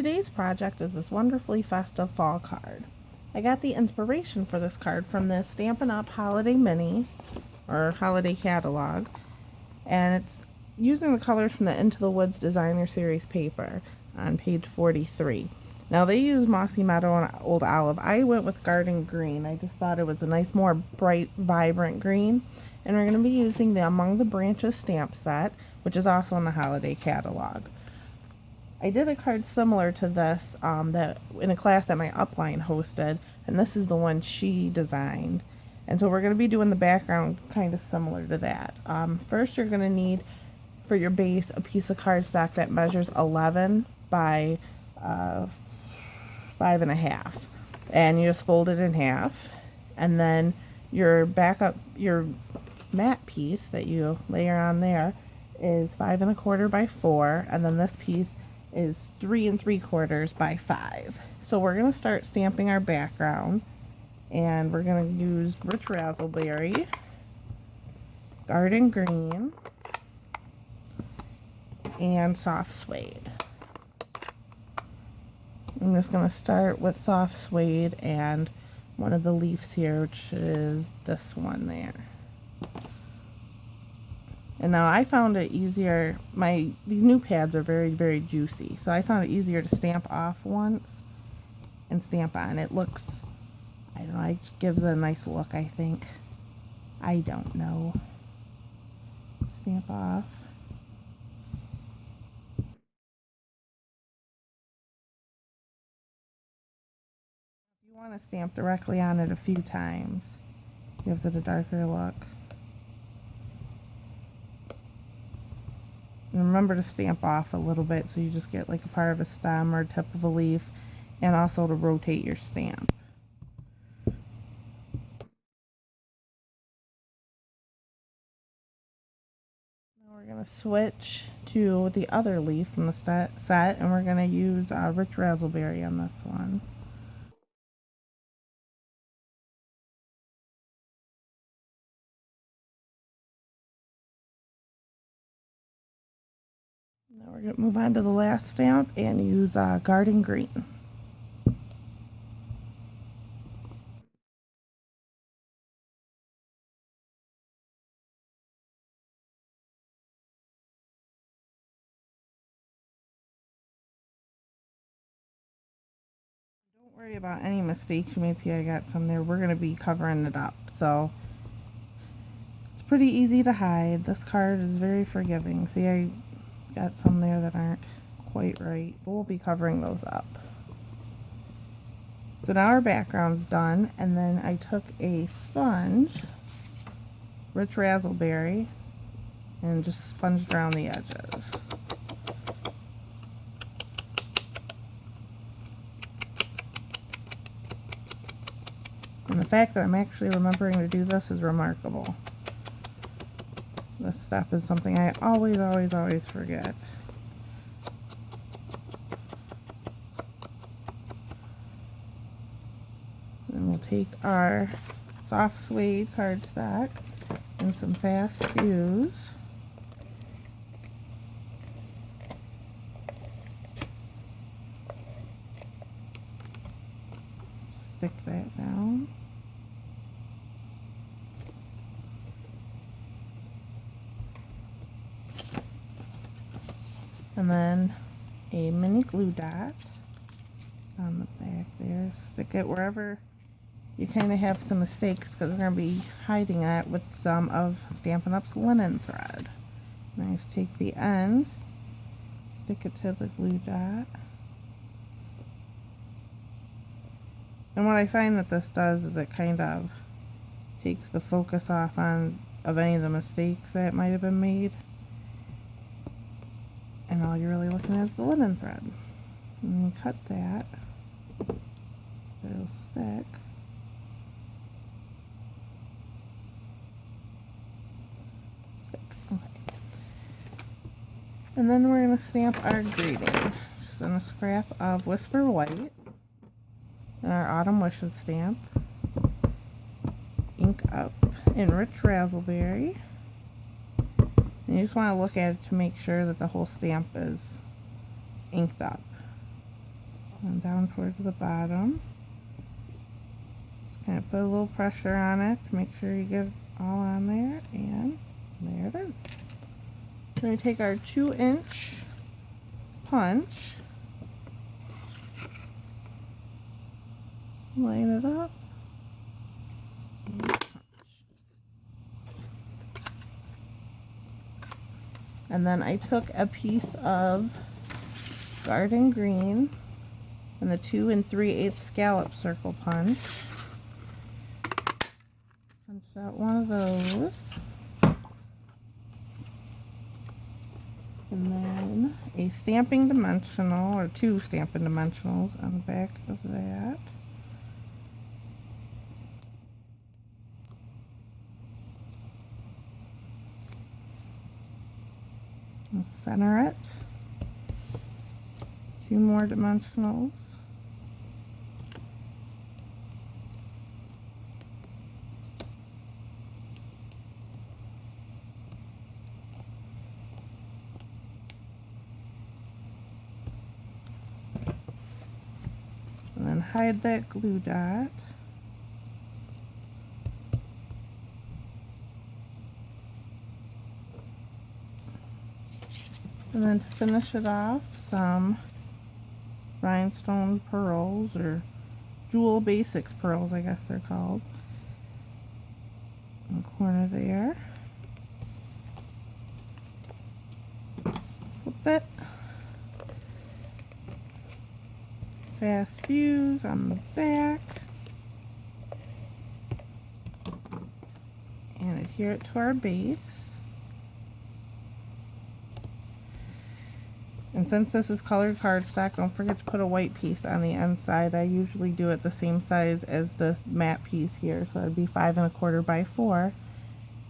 today's project is this wonderfully festive fall card. I got the inspiration for this card from the Stampin' Up! Holiday Mini, or Holiday Catalog, and it's using the colors from the Into the Woods Designer Series paper on page 43. Now they use Mossy Meadow and Old Olive. I went with Garden Green. I just thought it was a nice, more bright, vibrant green. And we're going to be using the Among the Branches stamp set, which is also in the Holiday Catalog. I did a card similar to this that in a class that my upline hosted, and this is the one she designed. And so we're going to be doing the background kind of similar to that. First, you're going to need, for your base, a piece of cardstock that measures 11 by 5.5, and you just fold it in half, and then your matte piece that you layer on there is 5 1/4 by 4, and then this piece is 3 3/4 by 5. So we're going to start stamping our background, and we're going to use Rich Razzleberry, Garden Green, and Soft Suede. I'm just going to start with Soft Suede and one of the leaves here, which is this one there. And now I found it easier, these new pads are very, very juicy, so I found it easier to stamp off once and stamp on. It looks, I don't know, it just gives it a nice look, I think. I don't know. Stamp off. If you want to stamp directly on it a few times, gives it a darker look. And remember to stamp off a little bit so you just get like a part of a stem or tip of a leaf, and also to rotate your stamp. Now we're going to switch to the other leaf from the set, and we're going to use Rich Razzleberry on this one. Now we're going to move on to the last stamp and use Garden Green. Don't worry about any mistakes. You may see I got some there. We're going to be covering it up, so it's pretty easy to hide. This card is very forgiving. See, I got some there that aren't quite right, but we'll be covering those up. So now our background's done, and then I took a sponge, Rich Razzleberry, and just sponged around the edges. And the fact that I'm actually remembering to do this is remarkable. This step is something I always forget. Then we'll take our Soft Suede cardstock and some fast fuse. Stick that down. And then a mini glue dot on the back there. Stick it wherever you kind of have some mistakes, because we're going to be hiding that with some of Stampin' Up's linen thread. And I just take the end, stick it to the glue dot. And what I find that this does is it kind of takes the focus off of any of the mistakes that might have been made. And all you're really looking at is the linen thread. And you cut that. It'll stick. Okay. And then we're going to stamp our greeting. Just on a scrap of Whisper White. And our Autumn Wishes stamp. Ink up in Rich Razzleberry. And you just want to look at it to make sure that the whole stamp is inked up. and down towards the bottom. Just kind of put a little pressure on it to make sure you get it all on there, and there it is. We're going to take our 2-inch punch, line it up, and punch. And then I took a piece of garden green and the 2 3/8 scallop circle punch. Punched out one of those. And then a stamping dimensional, or 2 stamping dimensionals on the back of that. I'll center it. 2 more dimensionals. And then hide that glue dot. And then to finish it off, some rhinestone pearls, or Jewel Basics pearls, I guess they're called, in the corner there. Flip it. Fast fuse on the back. And adhere it to our base. And since this is colored cardstock, don't forget to put a white piece on the inside. I usually do it the same size as the matte piece here, so it'd be 5 1/4 by 4.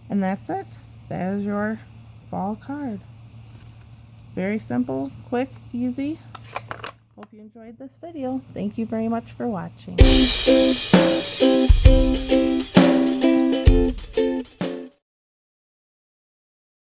And that's it. That is your fall card. Very simple, quick, easy. Hope you enjoyed this video. Thank you very much for watching.